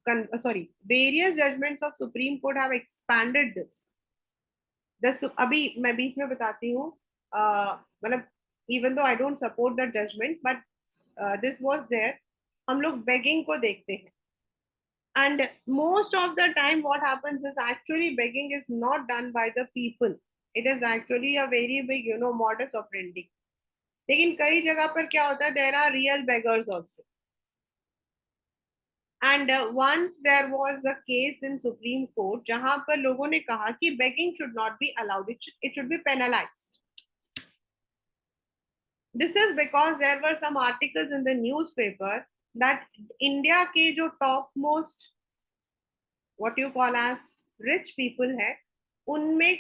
various judgments of Supreme Court have expanded this. अभी मैं बीच में बताती हूँ, मतलब even though I don't support the judgment, but this was there. हम लोग begging को देखते हैं. And most of the time what happens is actually begging is not done by the people. It is actually a very big, modus operandi. लेकिन कई जगह पर क्या होता है, there are real beggars also. And once there was a case in Supreme Court जहां पर लोगों ने कहा कि begging should not be allowed, it should be penalized. This is because there were some articles in the newspaper that India के जो topmost what you call as rich people है, उनमें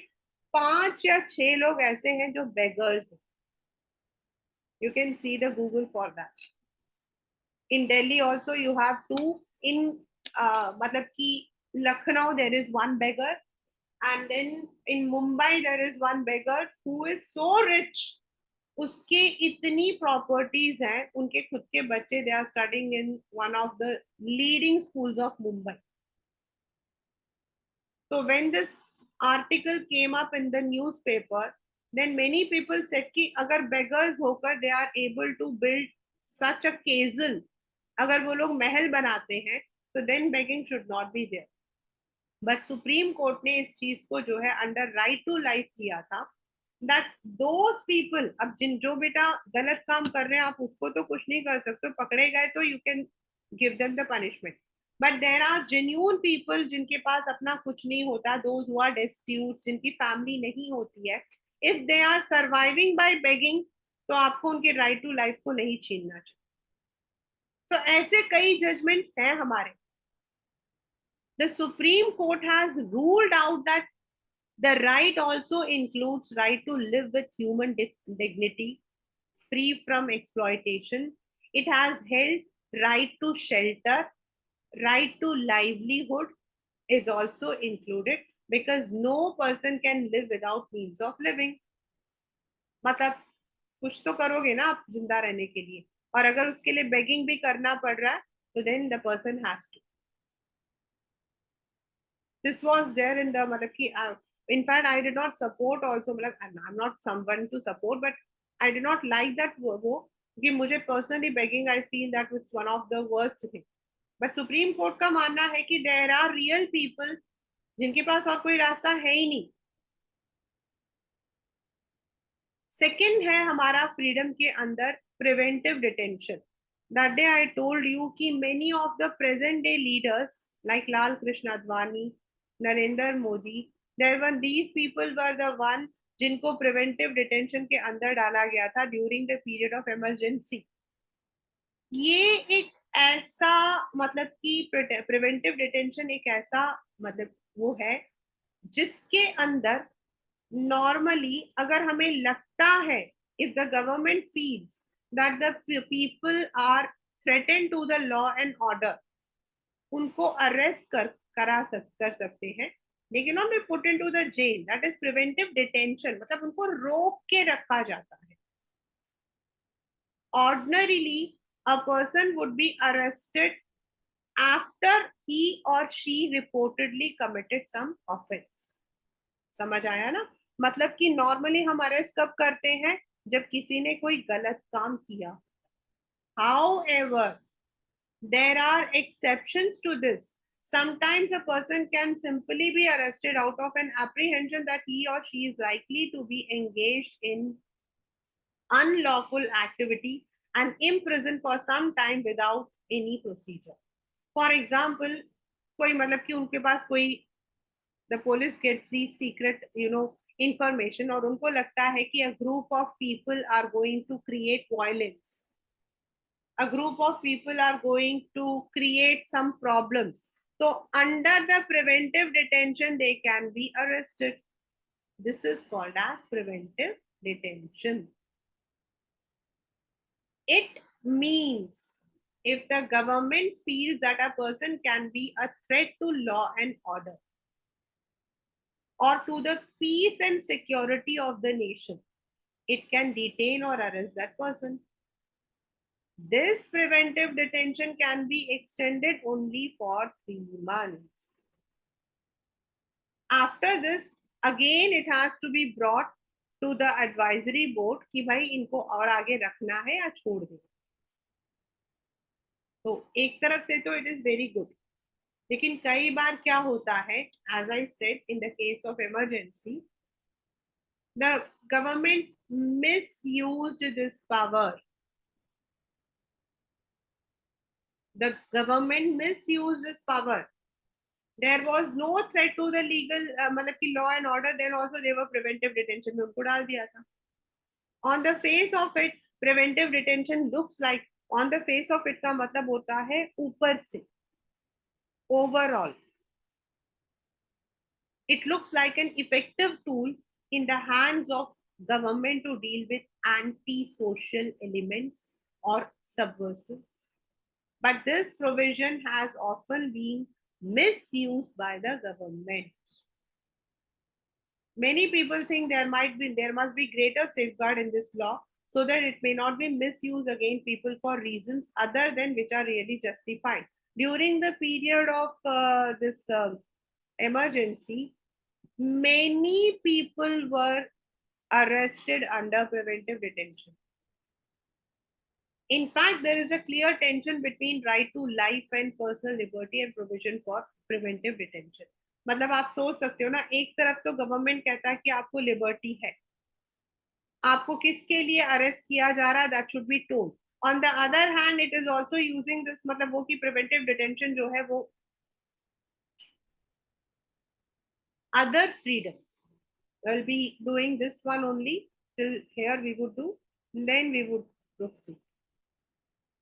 5 या 6 लोग ऐसे हैं जो beggars हैं. You can see the Google for that. In Delhi also you have 2. In मतलब कि Lucknow there is 1 beggar, and then in Mumbai there is 1 beggar who is so rich. उसके इतनी प्रॉपर्टीज हैं, उनके खुद के बच्चे they are studying in one of the leading schools of Mumbai. So when this article came up in the newspaper, then many people said कि अगर beggars होकर they are able to build such a castle, अगर वो लोग महल बनाते हैं, तो then begging should not be there. But Supreme Court ने इस चीज को जो है under right to life किया था, that those people, अब जो बेटा गलत काम कर रहे हैं आप उसको तो कुछ नहीं कर सकते, पकड़े गए तो you can give them the punishment. But there are genuine people जिनके पास अपना कुछ नहीं होता, those who are destitute, जिनकी family नहीं होती है, if they are surviving by begging, तो आपको उनके right to life को नहीं छीनना चाहिए. तो ऐसे कई judgments हैं हमारे. The Supreme Court has ruled out that the right also includes right to live with human dignity, free from exploitation. It has held right to shelter, right to livelihood is also included, because no person can live without means of living. मतलब कुछ तो करोगे ना आप जिंदा रहने के लिए, और अगर उसके लिए begging भी करना पड़ रहा है, तो then the person has to. This was there in the मतलब कि in fact I did not support also, मतलब I'm not someone to support, but I did not like that वो कि मुझे personally begging I feel that it's one of the worst thing. But Supreme Court का मानना है कि there are real people जिनके पास और कोई रास्ता है ही नहीं. सेकेंड है हमारा फ्रीडम के अंदर preventive detention. That day I told you कि many of the present day leaders like Lal Krishna Advani, Narendra Modi, these people were the one जिनको प्रिवेंटिव डिटेंशन के अंदर डाला गया था during the period of emergency. ये एक ऐसा मतलब कि प्रिवेंटिव डिटेंशन एक ऐसा मतलब वो है जिसके अंदर नॉर्मली अगर हमें लगता है, if the government feels that the people are threatened to the law and order, उनको अरेस्ट कर सकते हैं. they cannot be put into the jail. That is preventive detention. मतलब उनको रोक के रखा जाता है. Ordinarily, a person would be arrested after he or she reportedly committed some offense. समझ आया ना? मतलब कि नॉर्मली हम अरेस्ट कब करते हैं, जब किसी ने कोई गलत काम किया. However, there are exceptions to this. Sometimes a person can simply be arrested out of an apprehension that he or she is likely to be engaged in unlawful activity and imprisoned for some time without any procedure. For example, कोई मतलब कि उनके पास कोई the police gets the secret, information और उनको लगता है कि a group of people are going to create violence. A group of people are going to create some problems. So under the preventive detention, they can be arrested. This is called as preventive detention. It means if the government feels that a person can be a threat to law and order or to the peace and security of the nation, it can detain or arrest that person. This preventive detention can be extended only for 3 months. After this, again it has to be brought to the advisory board कि भाई इनको और आगे रखना है या छोड़ दे. तो एक तरफ से तो इट इज वेरी गुड, लेकिन कई बार क्या होता है, as I said in the case of emergency, the government misused this power. The government misused this power. There was no threat to the legal मतलब कि law and order, then also they were preventive detention में उनको डाल दिया था. On the face of it, preventive detention looks like, on the face of it का मतलब होता है ऊपर से, overall. It looks like an effective tool in the hands of government to deal with anti-social elements or subversives. But this provision has often been misused by the government. Many people think there must be greater safeguard in this law so that it may not be misused against people for reasons other than which are really justified. During the period of this emergency, many people were arrested under preventive detention. In fact, there is a clear tension between right to life and personal liberty and provision for preventive detention. मतलब आप सोच सकते हो ना, एक तरफ तो government कहता है कि आपको लिबर्टी है, आपको किसके लिए अरेस्ट किया जा रहा है, that should be told. On the other hand it is also using this, मतलब वो की प्रिवेंटिव डिटेंशन जो है वो other freedoms. We'll be doing this one only till here we would do, then we would proceed.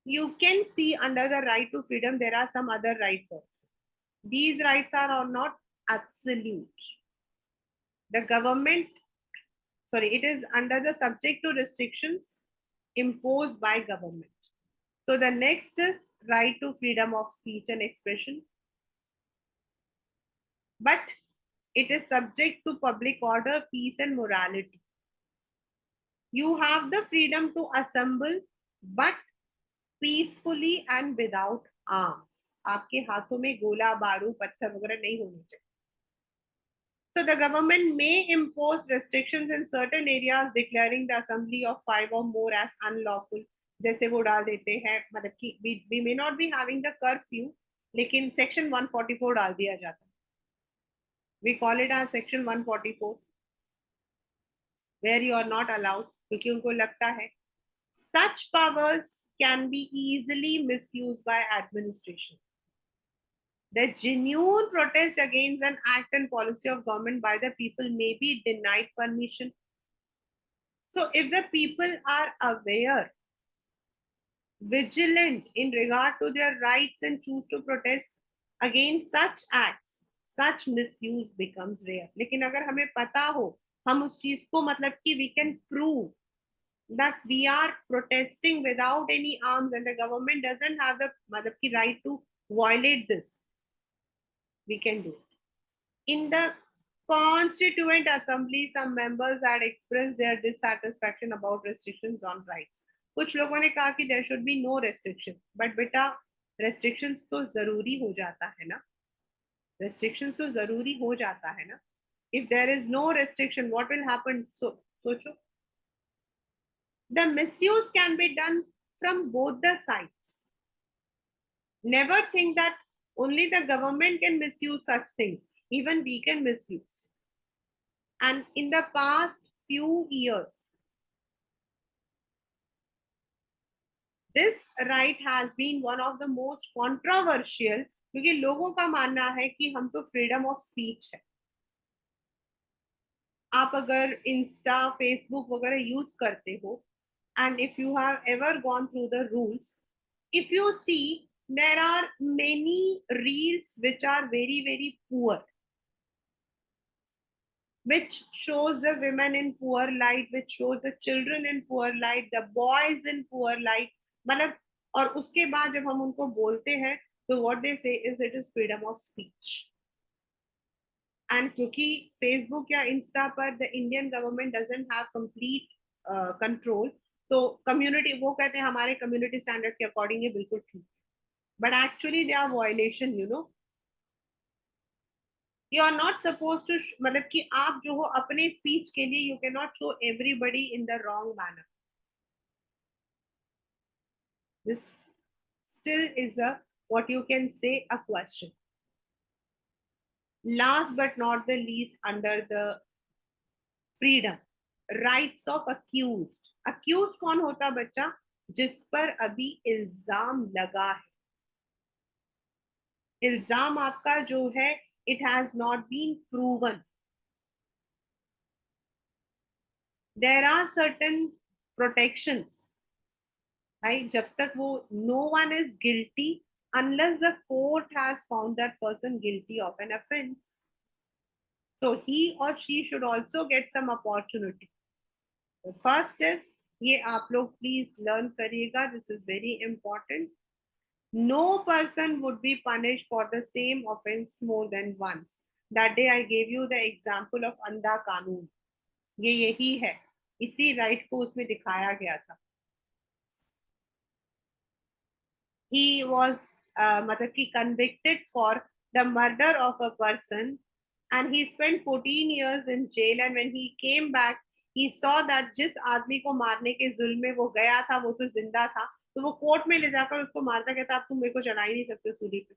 You can see under the right to freedom there are some other rights also. These rights are not absolute. The government, it is under the subject to restrictions imposed by government. So the next is right to freedom of speech and expression. But it is subject to public order, peace and morality. You have the freedom to assemble, but peacefully and without arms. आपके हाथों में गोला बारूद पत्थर वगैरह नहीं होने चाहिए. So the government may impose restrictions in certain areas, declaring the assembly of 5 or more as unlawful. जैसे वो डाल देते हैं, मतलब कि we may not be having the curfew, लेकिन section 144 डाल दिया जाता है. We call it as section 144, where you are not allowed, क्योंकि उनको लगता है. Such powers can be easily misused by administration. The genuine protest against an act and policy of government by the people may be denied permission. So if the people are aware, vigilant in regard to their rights and choose to protest against such acts, such misuse becomes rare. लेकिन अगर हमें पता हो, हम उस चीज को मतलब कि we can prove that we are protesting without any arms and the government doesn't have the मतलब कि right to violate this, we can do it. In the Constituent Assembly, some members had expressed their dissatisfaction about restrictions on rights. कुछ लोगों ने कहा कि there should be no restriction, but बेटा restrictions तो जरूरी हो जाता है ना, restrictions तो जरूरी हो जाता है ना. If there is no restriction, what will happen? So सोचो, the misuse can be done from both the sides. Never think that Only the government can misuse such things. Even we can misuse. And in the past few years, this right has been one of the most controversial, क्योंकि लोगों का मानना है कि हम तो freedom of speech है. आप अगर इंस्टा फेसबुक वगैरह यूज करते हो, and if you have ever gone through the rules, if you see, there are many reels which are very very poor, which shows the women in poor light, which shows the children in poor light, the boys in poor light. मतलब, और उसके बाद जब हम उनको बोलते हैं तो what they say is it is freedom of speech. And क्योंकि फेसबुक या इंस्टा पर the Indian government doesn't have complete control, तो कम्युनिटी वो कहते हैं हमारे कम्युनिटी स्टैंडर्ड के अकॉर्डिंग ये बिल्कुल ठीक, but actually they are violation, you know. You are not suppose to, मतलब कि आप जो हो अपने स्पीच के लिए you can not show everybody in the wrong manner. This still is a, what you can say, a question. Last but not the least, under the freedom, rights of accused. Accuse कौन होता बच्चा? जिस पर अभी इल्जाम लगा है. इल्जाम आपका जो है it has not been proven. There are certain protections, right? जब तक वो no one is guilty unless the court has found that person guilty of an offense. So he or she should also get some opportunity. First is, ये आप लोग please learn करिएगा, this is very important. No person would be punish for the same offence more than once. That day I gave you the example of अंधा कानून. ये यही है, इसी राइट को उसमें दिखाया गया था. he was मतलब कि convicted for the murder of a person, and he spent 14 years in jail, and when he came back he saw that जिस आदमी को मारने के जुल्म में वो गया था वो तो जिंदा था, तो वो कोर्ट में ले जाकर उसको मारता, कहता आप तुम मेरे को चढ़ा ही नहीं सकते सूली पे.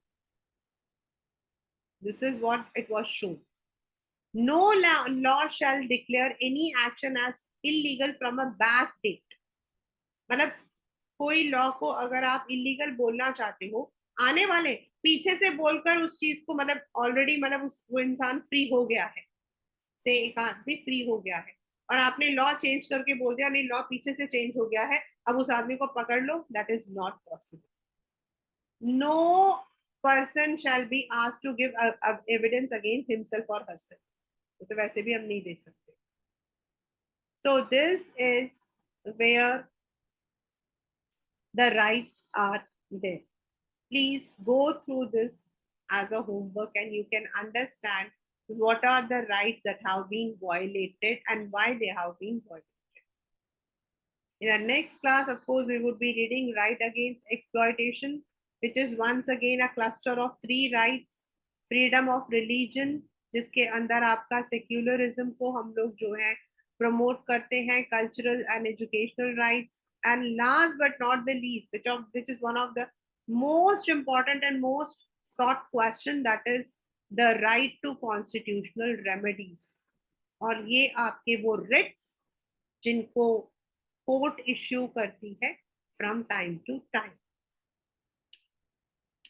This is what it was shown. No law shall declare any action as illegal from a back date. मतलब कोई लॉ को अगर आप इलीगल बोलना चाहते हो, आने वाले पीछे से बोलकर उस चीज को, मतलब ऑलरेडी, मतलब वो इंसान फ्री हो गया है, से एक आदमी फ्री हो गया है, और आपने लॉ चेंज करके बोल दिया नहीं लॉ पीछे से चेंज हो गया है, अब उस आदमी को पकड़ लो, that is not possible. No person shall be asked to give evidence against himself और हरसेल्फ. तो वैसे भी हम नहीं दे सकते. So this is where the rights are there. Please go through this as a homework and you can understand what are the rights that have been violated and why they have been violated. In the next class, of course, we would be reading right against exploitation, which is once again a cluster of three rights. Freedom of religion, जिसके अंदर आपका secularism को हम लोग जो है promote करते हैं, cultural and educational rights, and last but not the least, which is one of the most important and most sought question, that is the right to constitutional remedies. और ये आपके वो writs जिनको कोर्ट इश्यू करती है from time to time.